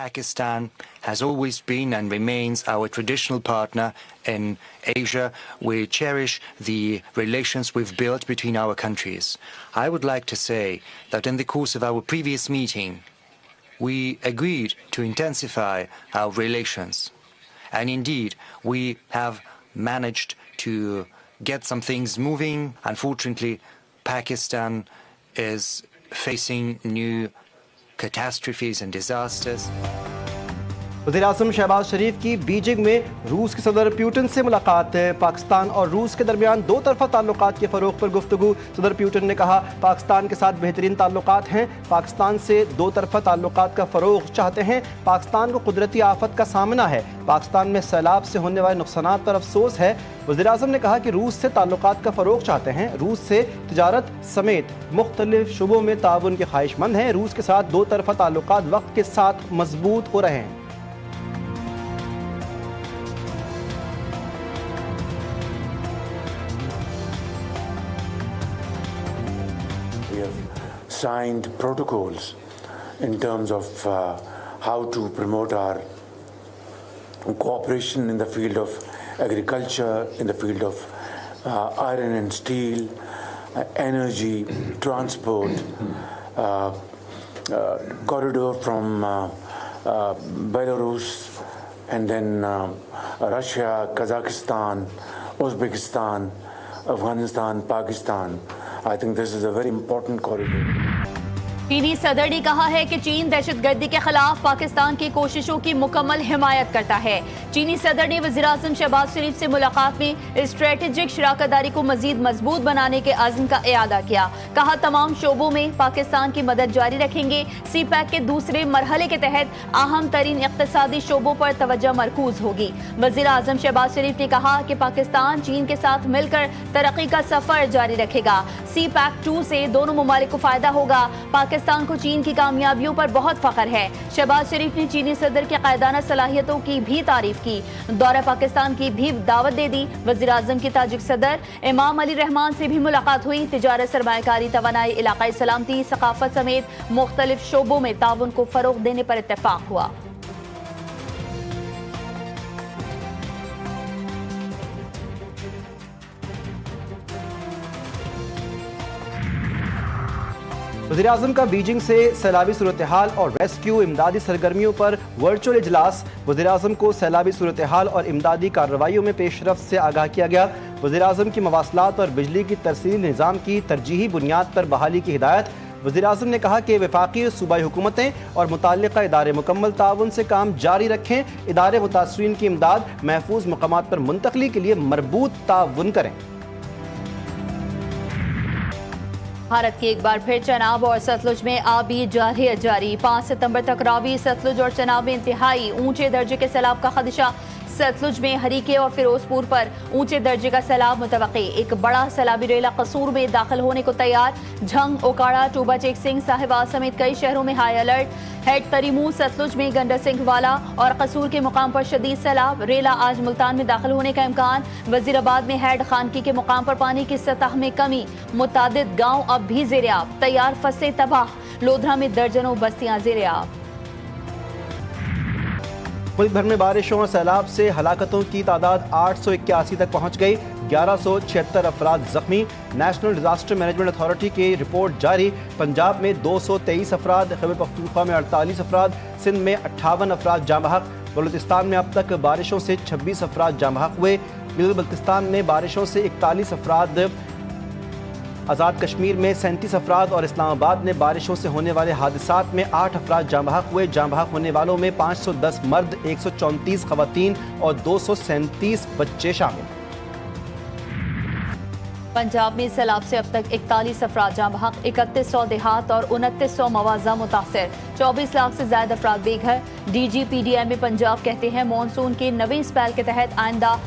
Pakistan has always been and remains our traditional partner in Asia. We cherish the relations we've built between our countries. I would like to say that in the course of our previous meeting, we agreed to intensify our relations. And indeed, we have managed to get some things moving. Unfortunately, Pakistan is facing new catastrophes and disasters. वज़ीर-ए-आज़म शहबाज शरीफ की Beijing में रूस के सदर Putin से मुलाकात। पाकिस्तान और रूस के दरमियान दो तरफ़ा ताल्लुकात के फ़रोग़ पर गुफ्तगू। सदर प्यूटन ने कहा पाकिस्तान के साथ बेहतरीन ताल्लुकात हैं, पाकिस्तान से दो तरफ़ा ताल्लुकात का फ़रोग़ चाहते हैं। पाकिस्तान को कुदरती आफत का सामना है, पाकिस्तान में सैलाब से होने वाले नुकसानात पर अफसोस है। वज़ीर-ए-आज़म ने कहा कि रूस से ताल्लुकात का फ़रोग़ चाहते हैं, रूस से तिजारत समेत मुख्तलिफ शुबों में ताउन के ख्वाहिशमंद हैं। रूस के साथ दो तरफ़ा ताल्लुकात वक्त के साथ मजबूत हो रहे हैं। We have signed protocols in terms of how to promote our cooperation in the field of agriculture, in the field of iron and steel, energy, transport, corridor from Belarus and then Russia, Kazakhstan, Uzbekistan, Afghanistan, Pakistan. I think this is a very important corridor. चीनी सदर ने कहा है कि चीन दहशतगर्दी के खिलाफ पाकिस्तान की कोशिशों की मुकम्मल हिमायत करता है। चीनी सदर ने वज़ीर-ए-आज़म शहबाज शरीफ से मुलाकात में स्ट्रेटेजिक शराकतदारी को मज़ीद मजबूत बनाने के अज़्म का इआदा किया। कहा तमाम शोबों में पाकिस्तान की मदद जारी रखेंगे। सी पैक के दूसरे मरहले के तहत अहम तरीन इक़्तिसादी शोबों पर तवज्जो मरकूज होगी। वज़ीर-ए-आज़म शहबाज शरीफ ने कहा कि पाकिस्तान चीन के साथ मिलकर तरक्की का सफ़र जारी रखेगा। सी पैक 2 से दोनों ममालिक को फ़ायदा होगा। पाकिस्तान को चीन की कामयाबियों पर बहुत फख्र है। शहबाज शरीफ ने चीनी सदर की कायदाना सलाहियतों की भी तारीफ की। दौरा पाकिस्तान की भी दावत दे दी। वज़ीर-ए-आज़म की ताजिक सदर इमाम अली रहमान से भी मुलाकात हुई। तिजारत, सरमायाकारी, तवानाई, इलाकाई सलामती, सकाफत समेत मुख्तलिफ शोबों में ताउन को फ़रोग़ देने पर इत्तेफाक हुआ। वज़ीर-ए-आज़म का बीजिंग से सैलाबी सूरत हाल और रेस्क्यू इमदादी सरगर्मियों पर वर्चुअल इजलास। वज़ीर-ए-आज़म को सैलाबी सूरत हाल और इमदादी कार्रवाइयों में पेशरफ्त से आगाह किया गया। वज़ीर-ए-आज़म की मवासलात और बिजली की तरसील निज़ाम की तरजीही बुनियाद पर बहाली की हिदायत। वज़ीर-ए-आज़म ने कहा कि वफाकी सूबाई हुकूमतें और मुताल्लिक़ा इदारे मुकम्मल ताउन से काम जारी रखें। इदारे मुतासरीन की इमदाद महफूज मकामात पर मुंतकली के लिए मरबूत ताउन करें। भारत की एक बार फिर चनाब और सतलुज में आबी जारी 5 सितंबर तक रावी, सतलुज और चनाब में इंतहाई ऊंचे दर्जे के सैलाब का खदशा। सतलुज में हरीके और फिरोजपुर पर ऊंचे दर्जे का सैलाब मुतवक्की। एक बड़ा सैलाबी रेला कसूर में दाखिल होने को तैयार। झंग, ओकाड़ा, टूबा चेक सिंह, साहिवाल समेत कई शहरों में हाई अलर्ट। हेड तरीमू, सतलुज में गंडा सिंह वाला और कसूर के मुकाम पर शदीद सैलाब। रेला आज मुल्तान में दाखिल होने का इम्कान। वजीराबाद में हेड खानकी के मुकाम पर पानी की सतह में कमी। मुतादिद गाँव अब भी ज़ेर-ए-आब, तैयार फसलें तबाह। लोधरा में दर्जनों बस्तियां ज़ेर-ए-आब। मुल्क भर में बारिशों और सैलाब से हलाकतों की तादाद 881 तक पहुंच गई। 1176 अफराद जख्मी। नेशनल डिजास्टर मैनेजमेंट अथॉरिटी की रिपोर्ट जारी। पंजाब में 223 अफराद, खैबर पख्तूनख्वा में 48 अफराद, सिंध में 58 अफराद जाँ बहक। बलूचिस्तान में अब तक बारिशों से 26 अफराद जाँ बहक हुए। गिलगित-बल्तिस्तान में बारिशों से 41 अफराद, आज़ाद कश्मीर में 37 अफराद और इस्लामाबाद में बारिशों से होने वाले हादसात में 8 अफराद जाँ बहक हुए। जाँ बहक होने वालों में 510 मर्द, 134 खवातीन और 237 बच्चे शामिल। पंजाब में सैलाब से अब तक 41 अफराद जाँ बहक, 3100 देहात और 2900 मवाजा मुतासर। 24 लाख से ज्यादा अफराद बेघर। DGPDM पंजाब कहते हैं मानसून के नवे स्पेल के तहत आइंदा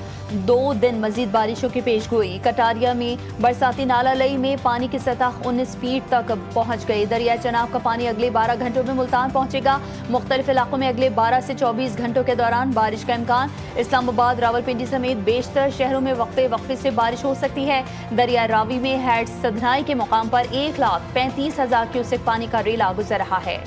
2 दिन मजीद बारिशों की पेशगोई। कटारिया में बरसाती नाला लई में पानी की सतह 19 फीट तक पहुंच गई। दरिया चनाब का पानी अगले 12 घंटों में मुल्तान पहुंचेगा। मुख्तलिफ इलाकों में अगले 12 से 24 घंटों के दौरान बारिश का इम्कान। इस्लामाबाद, रावलपिंडी समेत बेशतर शहरों में वक्फे से बारिश हो सकती है। दरिया रावी में हेड सदनाई के मुकाम पर 1,35,000 क्यूसेक पानी का रेला गुजर रहा है।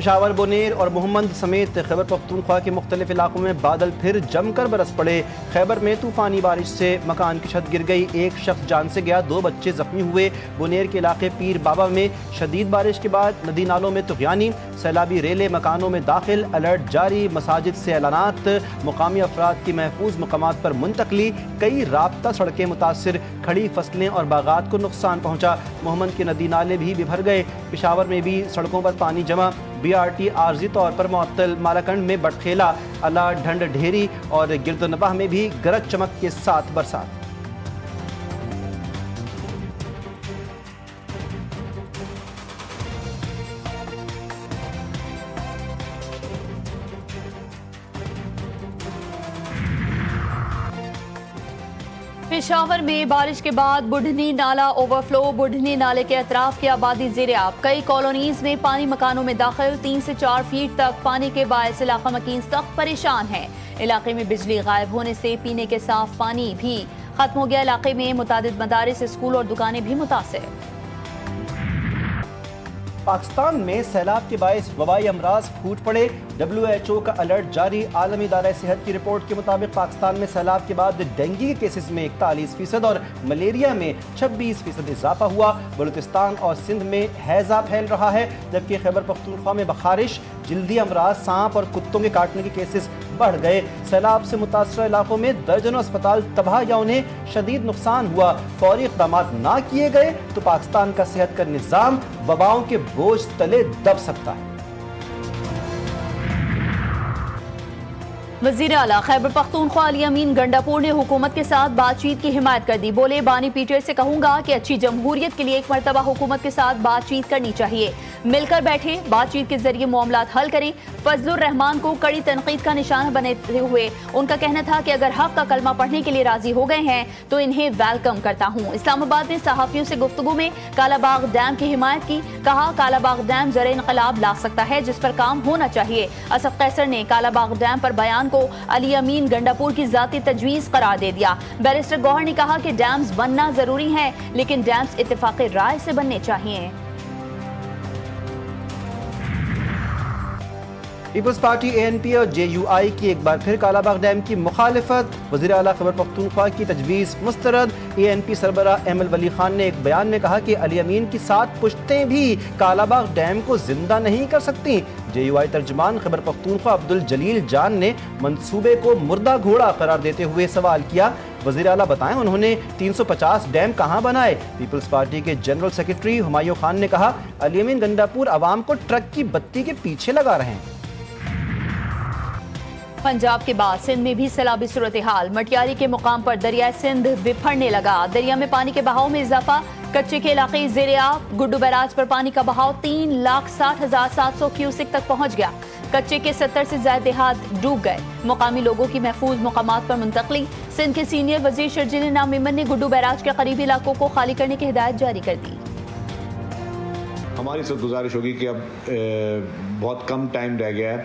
پشاور، بونیر اور محمد سمیت خیبر پختونخوا کے مختلف علاقوں میں بادل پھر جم کر برس پڑے۔ خیبر میں طوفانی بارش سے مکان کی چھت گر گئی، ایک شخص جان سے گیا، 2 بچے زخمی ہوئے۔ بونیر کے علاقے پیر بابا میں شدید بارش کے بعد ندی نالوں میں طغیانی، سیلابی ریلیں مکانوں میں داخل، الرٹ جاری، مساجد سے اعلانات، مقامی افراد کی محفوظ مقامات پر منتقلی، کئی رابطہ سڑکیں متاثر، کھڑی فصلیں اور باغات کو نقصان پہنچا۔ محمد کے ندی نالے بھی بھر گئے۔ پشاور میں بھی سڑکوں پر پانی جمع، BRT عارضی طور پر معطل۔ مالاکنڈ میں بٹخیلا، الا، ڈھنڈ ڈھیری اور گردنبہ میں بھی گرج چمک کے ساتھ برسات۔ پشاور میں بارش کے بعد بڑھنی نالا اوور فلو، بڑھنی نالے کے اطراف کی آبادی زیر آب، کئی کالونیز میں پانی مکانوں میں داخل، 3 سے 4 فیٹ تک پانی کے باعث علاقہ مکین سخت پریشان ہے۔ علاقے میں بجلی غائب ہونے سے پینے کے صاف پانی بھی ختم ہو گیا۔ علاقے میں متعدد مدارس، اسکول اور دکانیں بھی متاثر۔ پاکستان میں سیلاب کے باعث وبائی امراض پھوٹ پڑے، WHO کا الرٹ جاری۔ عالمی ادارہ صحت کی رپورٹ کے مطابق پاکستان میں سیلاب کے بعد ڈینگی کے کیسز میں 41% اور ملیریا میں 26% اضافہ ہوا۔ بلوچستان اور سندھ میں ہیضہ پھیل رہا ہے، جبکہ خیبر پختونخوا میں بخارش، جلدی امراض، سانپ اور کتوں کے کاٹنے کے کیسز بڑھ گئے۔ سیلاب سے متاثرہ علاقوں میں درجنوں اسپتال تباہ یا انہیں شدید نقصان ہوا۔ فوری اقدامات نہ کیے گئے تو پاکستان کا صحت کا نظام وباؤں کے بوجھ تلے دب سکتا ہے۔ وزیر اعلیٰ خیبر پختونخوا علی امین گنڈاپور نے حکومت کے ساتھ بات چیت کی حمایت کر دی۔ بولے، بانی پیٹر سے کہوں گا کہ اچھی جمہوریت کے لیے ایک مرتبہ حکومت کے ساتھ بات چیت کرنی چاہیے، مل کر بیٹھے، بات چیت کے ذریعے معاملات حل کریں۔ فضل الرحمان کو کڑی تنقید کا نشانہ بناتے ہوئے ان کا کہنا تھا کہ اگر حق کا کلمہ پڑھنے کے لیے راضی ہو گئے ہیں تو انہیں ویلکم کرتا ہوں۔ اسلام آباد میں صحافیوں سے گفتگو میں کالا باغ ڈیم کی حمایت کی، کہا کالا باغ ڈیم زر انقلاب لا سکتا ہے جس پر کام ہونا چاہیے۔ اسد قیصر نے کالا باغ ڈیم پر بیان کو علی امین گنڈاپور کی ذاتی تجویز قرار دے دیا۔ بیرسٹر گوہر نے کہا کہ ڈیمز بننا ضروری ہے لیکن ڈیمز اتفاق رائے سے بننے چاہیے۔ پیپلز پارٹی ANP اور JUI کی ایک بار پھر کالا باغ ڈیم کی مخالفت، وزیر اعلیٰ خیبر پختونخوا کی تجویز مسترد۔ ANP سربراہ احمد ولی خان نے ایک بیان میں کہا کہ علی امین کی 7 پشتیں بھی کالا باغ ڈیم کو زندہ نہیں کر سکتی۔ JUI ترجمان خیبر پختونخوا عبدالجلیل جان نے منصوبے کو مردہ گھوڑا قرار دیتے ہوئے سوال کیا، وزیر اعلیٰ بتائیں انہوں نے 350 ڈیم کہاں بنائے؟ پیپلز پارٹی کے جنرل سیکرٹری ہمایوں خان نے کہا علی امین گنڈاپور عوام کو ٹرک کی بتی کے پیچھے لگا رہے ہیں۔ پنجاب کے بعد سندھ میں بھی سیلابی صورتحال، مٹیاری کے مقام پر دریائے سندھ بپھرنے لگا، دریا میں پانی کے بہاؤ میں اضافہ، کچے کے علاقے زیر آب، گڈو بیراج پر پانی کا بہاؤ 3,60,700 کیوسک تک پہنچ گیا، کچے کے 70 سے زائد دیہات ڈوب گئے، مقامی لوگوں کی محفوظ مقامات پر منتقلی۔ سندھ کے سینئر وزیر شرجیل انعام میمن نے گڈو بیراج کے قریبی علاقوں کو خالی کرنے کی ہدایت جاری کر دی۔ ہماری سب گزارش ہوگی کہ اب بہت کم ٹائم رہ گیا ہے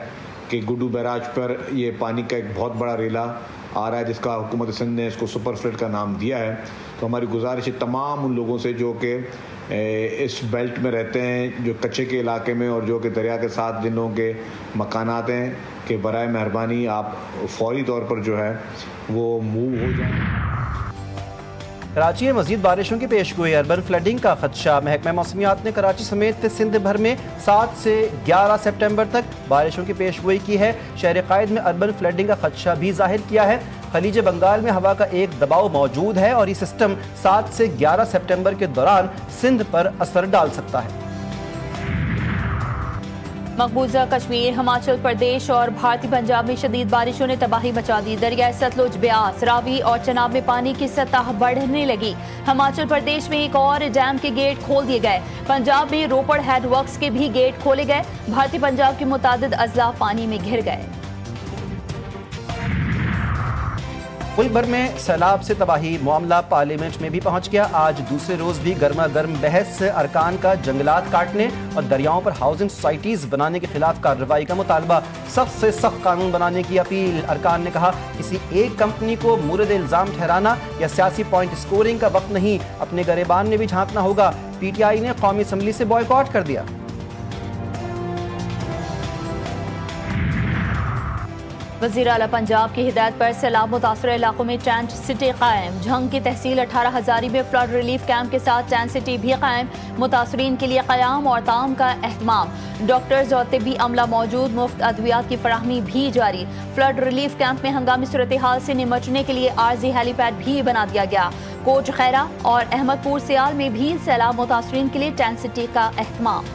کہ گڈو بیراج پر یہ پانی کا ایک بہت بڑا ریلا آ رہا ہے جس کا حکومت سندھ نے اس کو سپر فلڈ کا نام دیا ہے۔ تو ہماری گزارش ہے تمام ان لوگوں سے جو کہ اس بیلٹ میں رہتے ہیں، جو کچے کے علاقے میں اور جو کہ دریا کے ساتھ جن لوگوں کے مکانات ہیں، کہ برائے مہربانی آپ فوری طور پر جو ہے وہ موو ہو جائیں۔ کراچی میں مزید بارشوں کی پیش گوئی، اربن فلڈنگ کا خدشہ، محکمہ موسمیات نے کراچی سمیت سندھ بھر میں 7 سے 11 سپٹمبر تک بارشوں کی پیش گوئی کی ہے۔ شہر قائد میں اربن فلڈنگ کا خدشہ بھی ظاہر کیا ہے۔ خلیج بنگال میں ہوا کا ایک دباؤ موجود ہے اور یہ سسٹم 7 سے 11 سپٹمبر کے دوران سندھ پر اثر ڈال سکتا ہے۔ مقبوضہ کشمیر، ہماچل پردیش اور بھارتی پنجاب میں شدید بارشوں نے تباہی مچا دی، دریائے ستلج، بیاس، راوی اور چناب میں پانی کی سطح بڑھنے لگی۔ ہماچل پردیش میں ایک اور ڈیم کے گیٹ کھول دیے گئے، پنجاب میں روپڑ ہیڈ ورکس کے بھی گیٹ کھولے گئے، بھارتی پنجاب کے متعدد اضلاع پانی میں گھر گئے۔ ملک بھر میں سیلاب سے تباہی، معاملہ پارلیمنٹ میں بھی پہنچ گیا۔ آج دوسرے روز بھی گرما گرم بحث، ارکان کا جنگلات کاٹنے اور دریاؤں پر ہاؤسنگ سوسائٹیز بنانے کے خلاف کارروائی کا مطالبہ، سخت سے سخت قانون بنانے کی اپیل۔ ارکان نے کہا کسی ایک کمپنی کو مورد الزام ٹھہرانا یا سیاسی پوائنٹ اسکورنگ کا وقت نہیں، اپنے گریبان میں بھی جھانکنا ہوگا۔ PTI نے قومی اسمبلی سے بوائیکاٹ کر دیا۔ वज़ीर आला पंजाब की हिदायत पर सैलाब मुतासर इलाकों में टेंट सिटी कायम। झंग की तहसील 18 हज़ारी में फ्लड रिलीफ कैंप के साथ टेंट सिटी भी कायम। मुतासरीन के लिए क़याम और ताम का एहतमाम। डॉक्टर्स और तिब्बी अमला मौजूद। मुफ्त अद्वियात की फराहमी भी जारी। फ्लड रिलीफ कैंप में हंगामी सूरत हाल से निमटने के लिए आर्जी हेलीपैड भी बना दिया गया। कोट खैरा और अहमदपुर सियाल में भी सैलाब मुतासरीन के लिए टेंट सिटी का एहतमाम।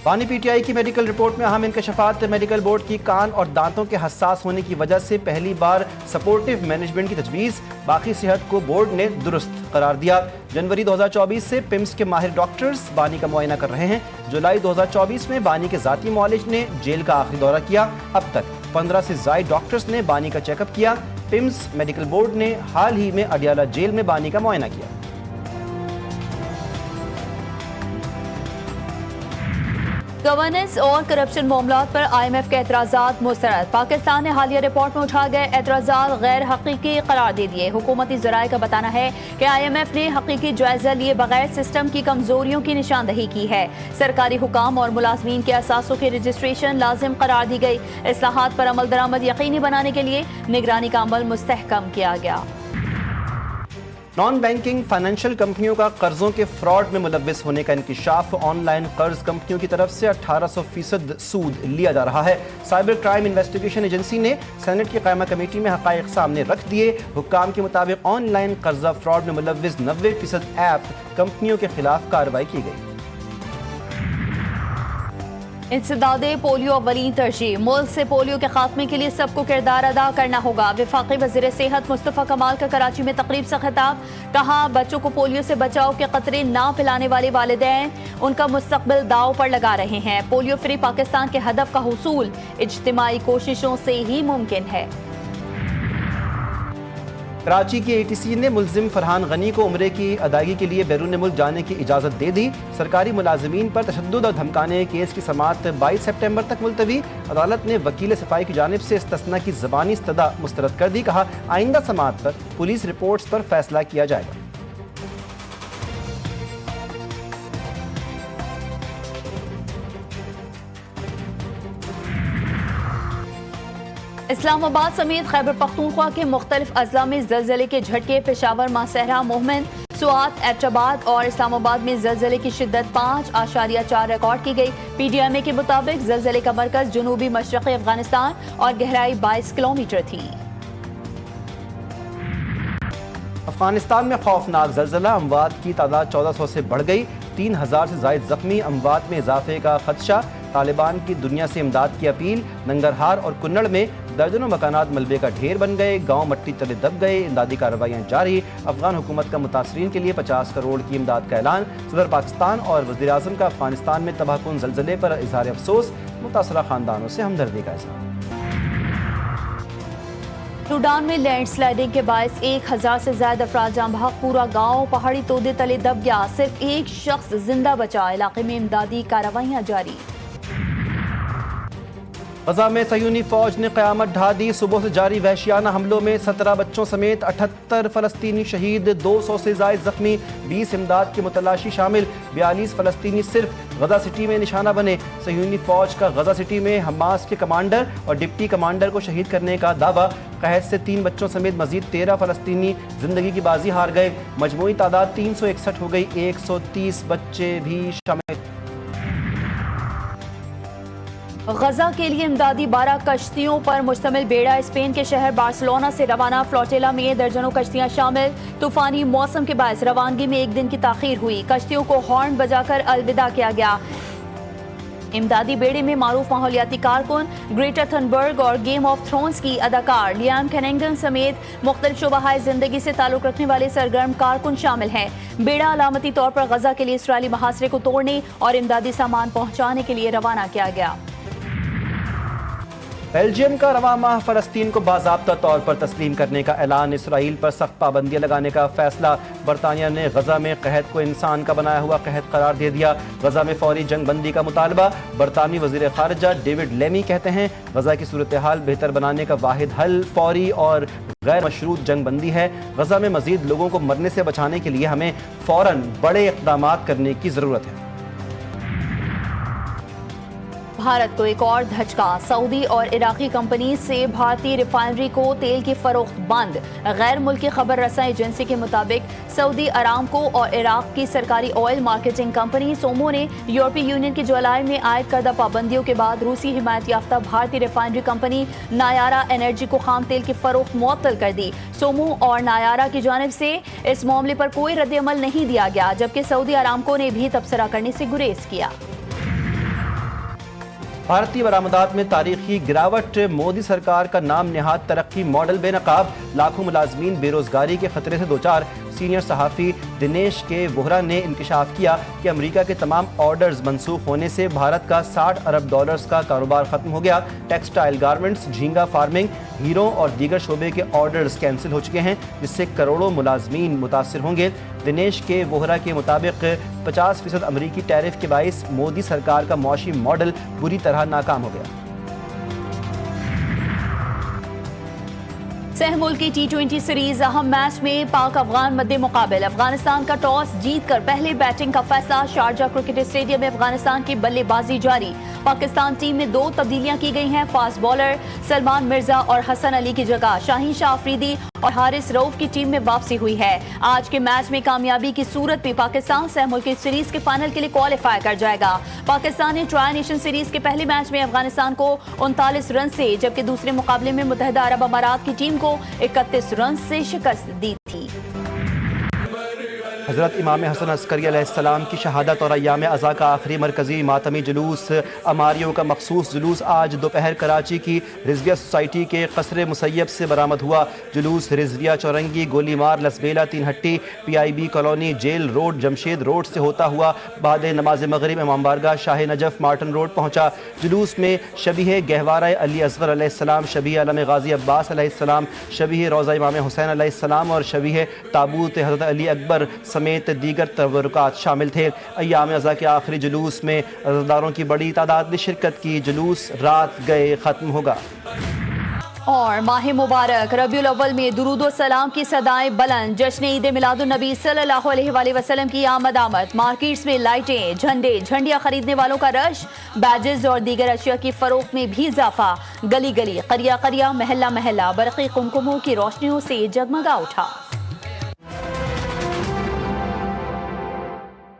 बानी पीटीआई की मेडिकल रिपोर्ट में अहम इंकशाफात। मेडिकल बोर्ड की कान और दांतों के हसास होने की वजह से पहली बार सपोर्टिव मैनेजमेंट की तजवीज़। बाकी सेहत को बोर्ड ने दुरुस्त करार दिया। जनवरी 2024 से पिम्स के माहिर डॉक्टर्स बानी का मुआयना कर रहे हैं। जुलाई 2024 में बानी के ज़ाती मुआलिज ने जेल का आखिरी दौरा किया। अब तक 15 से ज़ायद डॉक्टर्स ने बानी का चेकअप किया। पिम्स मेडिकल बोर्ड ने हाल ही में अडियाला जेल में बानी का मुआयना किया। गवर्नेंस और करप्शन मामलात पर IMF के एतराज़ात मुस्तरद। पाकिस्तान ने हालिया रिपोर्ट में उठाए गए एतराज़ात गैर हकीकी करार दे दिए। हुकूमती ज़राए का बताना है कि IMF ने हकीकी जायजा लिए बगैर सिस्टम की कमजोरियों की निशानदही की है। सरकारी हुकाम और मुलाजमीन के असासों की रजिस्ट्रेशन लाजिम करार दी गई। इस्लाहात पर अमल दरामद यकीनी बनाने के लिए निगरानी का अमल मुस्तहकम किया गया। नॉन बैंकिंग फाइनेंशियल कंपनियों का कर्जों के फ्रॉड में मुलव्विस होने का इंकिशाफ। ऑनलाइन कर्ज कंपनियों की तरफ से 1800% सूद लिया जा रहा है। साइबर क्राइम इन्वेस्टिगेशन एजेंसी ने सेनेट की कायमा कमेटी में हकायक सामने रख दिए। हुक्काम के मुताबिक ऑनलाइन कर्जा फ्रॉड में मुलव्विस 90% ऐप कंपनियों के खिलाफ कार्रवाई की गई। इंसदादे पोलियो अव्वलीन तरजीह। मुल्क से पोलियो के खात्मे के लिए सबको किरदार अदा करना होगा। वफाकी वज़ीर सेहत मुस्तफ़ा कमाल का कराची में तकरीब से खिताब। कहा, बच्चों को पोलियो से बचाव के खतरे ना पिलाने वाले वालिदैन उनका मुस्तकबिल दाव पर लगा रहे हैं। पोलियो फ्री पाकिस्तान के हदफ का हुसूल इज्तिमाई कोशिशों से ही मुमकिन है। कराची की ATC ने मुल्जिम फरहान गनी को उम्रे की अदायगी के लिए बैरून मुल्क जाने की इजाज़त दे दी। सरकारी मुलाजिमीन पर तशद्दुद और धमकाने केस की समाअत 22 सितंबर तक मुलतवी। अदालत ने वकील सफाई की जानिब से इस्तस्ना की ज़बानी इस्तदा मुस्तरद कर दी। कहा, आइंदा समाअत पर पुलिस रिपोर्ट्स पर फैसला किया जाएगा। इस्लामाबाद समेत खैबर पख्तूनख्वा के मुख्तलिफ अजला में ज़लज़ले के झटके। पेशावर, मासहरा, मोहम्मद, सुआत, एबटाबाद और इस्लामाबाद में ज़लज़ले की शिद्दत 5.4 रिकॉर्ड की गई। PDMA के मुताबिक ज़लज़ले का मरकज़ जनूबी मशरक़ी अफगानिस्तान और गहराई 22 किलोमीटर थी। अफगानिस्तान में खौफनाक ज़लज़ला। अमवात की तादाद 1400 से बढ़ गई। 3000 से ज़ायद ज़ख्मी। अमवात में इजाफे का खदशा। तालिबान की दुनिया से इमदाद की अपील। नंगरहार और कुन्नड़ में दर्जनों मकानात मलबे का ढेर बन गए। गांव मट्टी तले दब गए। इमदादी कार्रवाइयाँ जारी। अफगान हुकूमत का मुतासरीन के लिए 50 करोड़ की इमदाद का ऐलान। सदर पाकिस्तान और वज़ीर आज़म का अफगानिस्तान में तबाहकुन ज़लज़ले पर इज़हार अफसोस। मुतासरा ख़ानदानों से हमदर्दी का इज़हार। सूडान में लैंडस्लाइडिंग के बायस 1000 से ज्यादा अफराद जान बहक। पूरा गांव पहाड़ी तोदे तले दब गया। सिर्फ एक शख्स जिंदा बचा। इलाके में इमदादी कार्रवाइयाँ जारी। गजा में सयूनी फौज ने क़यामत ढा दी। सुबह से जारी वहशियाना हमलों में 17 बच्चों समेत 78 फ़लस्तीनी शहीद। 200 से ज़ायद ज़ख्मी। 20 इमदाद के मुतलाशी शामिल। 42 फ़लस्तीनी सिर्फ गजा सिटी में निशाना बने। सयूनी फौज का गजा सिटी में हमास के कमांडर और डिप्टी कमांडर को शहीद करने का दावा। कहत से 3 बच्चों समेत मजीद 13 फ़लस्तीनी जिंदगी की बाजी हार गए। मजमूई तादाद 361 हो गई। 130 बच्चे भी शामिल। गजा के लिए इमदादी 12 कश्तियों पर मुश्तमिल बेड़ा स्पेन के शहर बार्सिलोना से रवाना। फ्लोटिला में दर्जनों कश्तियां शामिल। तूफानी मौसम के बायस रवानगी में एक दिन की ताखीर हुई। कश्तियों को हॉर्न बजाकर अलविदा किया गया। इमदादी बेड़े में मारूफ माहौलियाती कारकुन, ग्रेटा थनबर्ग और गेम ऑफ थ्रोन्स की अदाकार लियाम कैनिंगटन समेत मुख्तलिफ शुबाहाए जिंदगी से ताल्लुक रखने वाले सरगर्म कारकुन शामिल हैं। बेड़ा अलामती तौर पर गजा के लिए इसराइली महासरे को तोड़ने और इमदादी सामान पहुंचाने के लिए रवाना किया गया। बेल्जियम का रवा माह फ़लस्तीन को बाज़ाब्ता तौर पर तस्लीम करने का ऐलान। इसराइल पर सख्त पाबंदियाँ लगाने का फैसला। बरतानिया ने गजा में कहत को इंसान का बनाया हुआ कहत करार दे दिया। गजा में फौरी जंग बंदी का मुतालबा। बरतानवी वज़ीर ख़ारिजा डेविड लेमी कहते हैं, गजा की सूरत हाल बेहतर बनाने का वाहिद हल फौरी और गैर मशरूत जंग बंदी है। गजा में मज़ीद लोगों को मरने से बचाने के लिए हमें फ़ौरन बड़े इक़दामात करने की ज़रूरत है। بھارت کو ایک اور دھچکا، سعودی اور عراقی کمپنی سے بھارتی ریفائنری کو تیل کی فروخت بند۔ غیر ملکی خبر رساں ایجنسی کے مطابق سعودی ارامکو اور عراق کی سرکاری آئل مارکیٹنگ کمپنی سومو نے یورپی یونین کی جولائی میں عائد کردہ پابندیوں کے بعد روسی حمایت یافتہ بھارتی ریفائنری کمپنی نایارا انرجی کو خام تیل کی فروخت معطل کر دی۔ سومو اور نایارا کی جانب سے اس معاملے پر کوئی رد عمل نہیں دیا گیا، جبکہ سعودی ارامکو نے بھی تبصرہ کرنے سے گریز کیا۔ بھارتی برآمدات میں تاریخی گراوٹ، مودی سرکار کا نام نہاد ترقی ماڈل بے نقاب، لاکھوں ملازمین بے روزگاری کے خطرے سے دوچار۔ سینئر صحافی دنیش کے وہرا نے انکشاف کیا کہ امریکہ کے تمام آرڈرز منسوخ ہونے سے بھارت کا $60 ارب کا کاروبار ختم ہو گیا۔ ٹیکسٹائل گارمنٹس، جھینگا فارمنگ، ہیروں اور دیگر شعبے کے آرڈرز کینسل ہو چکے ہیں، جس سے کروڑوں ملازمین متاثر ہوں گے۔ دنیش کے وہرا کے مطابق 50% امریکی ٹیرف کے باعث مودی سرکار کا معاشی ماڈل بری طرح ناکام ہو گیا۔ سہ ملکی T20 سیریز اہم میچ میں پاک افغان مد مقابل۔ افغانستان کا ٹاس جیت کر پہلے بیٹنگ کا فیصلہ، شارجہ کرکٹ اسٹیڈیم میں افغانستان کی بلے بازی جاری۔ پاکستان ٹیم میں 2 تبدیلیاں کی گئی ہیں، فاسٹ بالر سلمان مرزا اور حسن علی کی جگہ شاہین شاہ آفریدی اور حارث رؤف کی ٹیم میں واپسی ہوئی ہے۔ آج کے میچ میں کامیابی کی صورت میں پاکستان سہ ملکی سیریز کے فائنل کے لیے کوالیفائی کر جائے گا۔ پاکستان نے ٹرائی نیشن سیریز کے پہلے میچ میں افغانستان کو 39 رن سے، جبکہ دوسرے مقابلے میں متحدہ عرب امارات کی ٹیم کو 31 رن سے شکست دی تھی۔ حضرت امام حسن عسکری علیہ السلام کی شہادت اور ایام عزا کا آخری مرکزی ماتمی جلوس اماریوں کا مخصوص جلوس آج دوپہر کراچی کی رضویہ سوسائٹی کے قصر مسیب سے برآمد ہوا۔ جلوس رضویہ چورنگی، گولی مار، لسبیلا، Teen Hatti, PIB colony, jail road, Jamshed road سے ہوتا ہوا بعد نماز مغرب امام بارگاہ شاہ نجف مارٹن روڈ پہنچا۔ جلوس میں شبیہ گہوارہ علی اصغر علیہ السلام، شبیہ علم غازی عباس علیہ السلام، شبیہ روضہ امام حسین علیہ السلام اور شبیہ تابوت حضرت علی اکبر سمیت دیگر تبرکات شامل تھے۔ ایام عزا کے آخری جلوس میں عزاداروں کی بڑی تعداد نے شرکت کی۔ جلوس رات گئے ختم ہوگا۔ اور ماہ مبارک ربیع الاول میں درود و سلام کی صدائیں بلند، جشن عید میلاد النبی صلی اللہ علیہ وآلہ وسلم کی آمد آمد۔ مارکیٹس میں لائٹیں، جھنڈے، جھنڈیاں خریدنے والوں کا رش، بیجز اور دیگر اشیاء کی فروخت میں بھی اضافہ۔ گلی گلی، قریہ قریہ، محلہ محلہ برقی قمقموں کی روشنیوں سے جگمگا اٹھا۔